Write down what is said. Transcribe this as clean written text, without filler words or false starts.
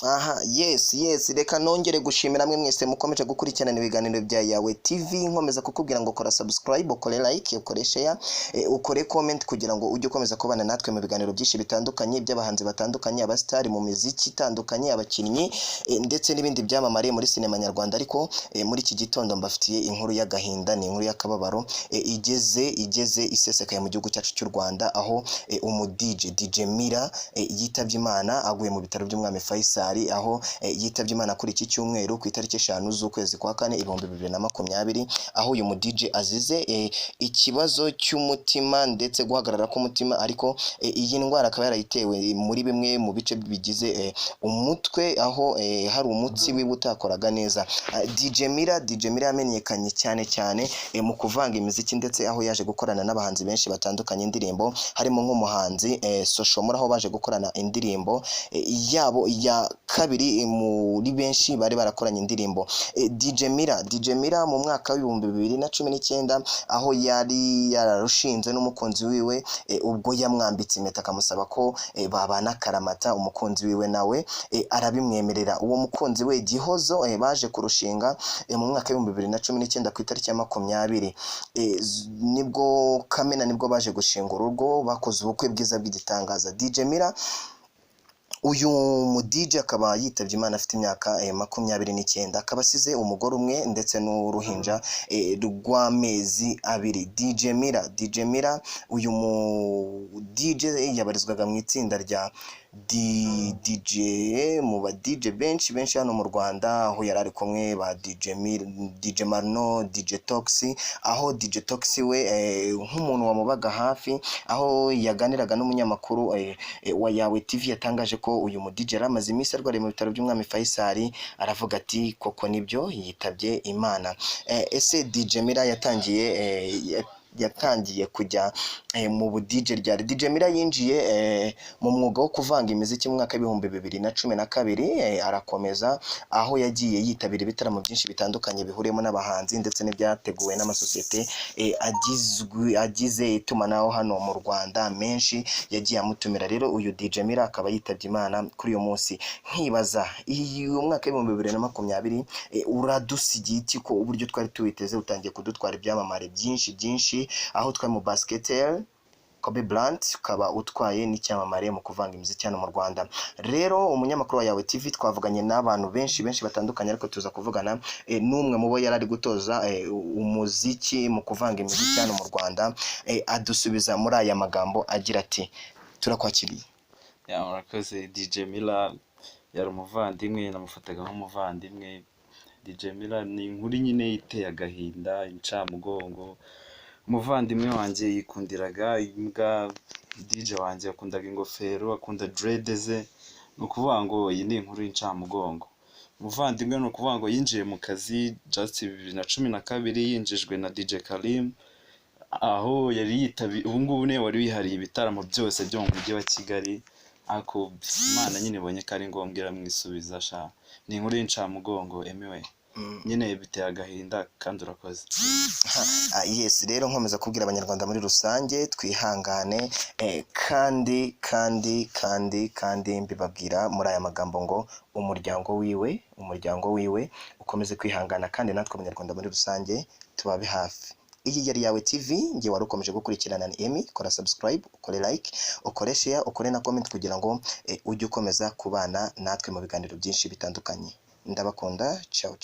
Aha, yes, reka nongere gushimira mwe mwese mukomeje gukurikirana ibiganiro bya Yawe TV, nkomeza kukubwira ngo kora subscribe, ukore like, ukore share, ukore comment kugira ngo ujye ukomeza kubana natwe mu biganiro byinshi bitandukanye by'abahanzi batandukanye, abastari mu muziki itandukanye, abakinnyi ndetse n'ibindi byamamare muri sinema nyarwanda. Ariko muri iki gitondo mbafitiye inkuru y'agahinda, ni inkuru y'akababaro igeze isesekaye mu gihugu cyacu cy'u Rwanda, aho DJ Mira yitabye Imana aguye mu bitaro by'umwami Faisal, aho yitabye Imana kuri iki cyumweru ku itariki 5 z'ukwezi kwa 4 2020, aho uyu DJ azize ikibazo cy'umutima ndetse guhagarara k'umutima. Ariko iyi ndwara akaba yarayitewe muri bimwe mu bice bigize umutwe, aho hari umutsi wiwe utakoraga neza. DJ Mira yamenyekanye cyane mu kuvanga imiziki, ndetse aho yaje gukorana n'abahanzi benshi batandukanye indirimbo, harimo nk'umuhanzi Soshomora, aho baje gukorana indirimbo yabo ya kabiri muri benshi bari barakoranye indirimbo. DJ Mira mu mwaka wa 2019, aho yari yararushinze n'umukunzi wiwe, ubwo yamwambitse impeta akamusaba ko babana karamata, umukunzi wiwe nawe arabimwemerera. Uwo mukunzi we Gihozo baje kurushinga mu mwaka wa 2019 ku itariki ya 20 nibwo Kamena, nibwo baje gushinga urugo, bakoze ubukwe bwiza bw'igitangaza. DJ Mira uyu mu DJ akaba yitabye Imana afite imyaka 29, akaba asize umugore umwe ndetse n'uruhinja rw'amezi 2. DJ Mira uyu mu DJ yabarizwaga mu itsinda rya DJ mu ba DJ benshi hano mu Rwanda, aho yari ari kumwe ba DJ Marno, DJ Tox, aho DJ Tox we nk'umuntu wamubaga hafi, aho yaganiraga n'umunyamakuru wa Yawe TV, yatangaje ko uyu mu DJ yaramaze iminsi arwariye mu bitaro by'umwami Faisal, aravuga ati koko nibyo yitabye Imana. Ese DJ Mira yatangiye kujya mu budije ryari? DJ Mira yinjiye mu mwuga wo kuvanga imiziki mu mwaka wa 2012, arakomeza, aho yagiye yitabira ibitaramo byinshi bitandukanye bihuriyemo n'abahanzi ndetse n'ibyateguwe n'amasosiyete agize itumanaho hano mu Rwanda menshi yagiye amutumira. Rero uyu DJ Mira akaba yitabye Imana kuri uyu munsi. Nkibaza uyu mwaka wa 2020 uradusigiye iki, ko uburyo twari tuwiteze utangiye kudutwara ibyamamare byinshi, aho twari mu basketball Kobe Bryant, ukaba utwaye n'icyamamare mu kuvanga imiziki hano mu Rwanda. Rero umunyamakuru wa Yawe TV twavuganye n'abantu benshi batandukanye, ariko tuza kuvugana n'umwe mu bo yarari gutoza umuziki mu kuvanga imiziki hano mu Rwanda, adusubiza muri aya magambo agira ati turakwakiriye. Murakoze. DJ Mira yari umuvandimwe, namufataga nk'umuvandimwe. DJ Mira ni inkuru nyine iteye agahinda, incamugongo. Umuvandimwe wanjye yikundiraga imbwa, DJ wanjye yakundaga ingofero, akunda dread ze. Ni ukuvuga ngo iyi ni inkuru y'incamugongo. Umuvandimwe ni ukuvuga ngo yinjiye mu kazi just 2012, yinjijwe na DJ Karim, aho yari yitabi ubu ngubu ne wari wihariye ibitaramo byose byo mu mujyi wa Kigali, ako Imana nyine ibonye ko ari ngombwa iramwisubiza sha. Ni inkuru y'incamugongo anyway. Nyine biteye agahinda kandi urakoze. Yes, rero nkomeza kubwira abanyarwanda muri rusange twihangane, kandi mbibabwira muri aya magambo ngo umuryango wiwe ukomeze kwihangana, kandi natwe abanyarwanda muri rusange tubabe hafi. Iyi yari Yawe TV, ngiye wari ukomeje gukurikirana ni Emi. Kora subscribe, ukore like, ukore share, ukore na comment kugira ngo ujye ukomeza kubana natwe mu biganiro byinshi bitandukanye. Ndabakunda, ciao.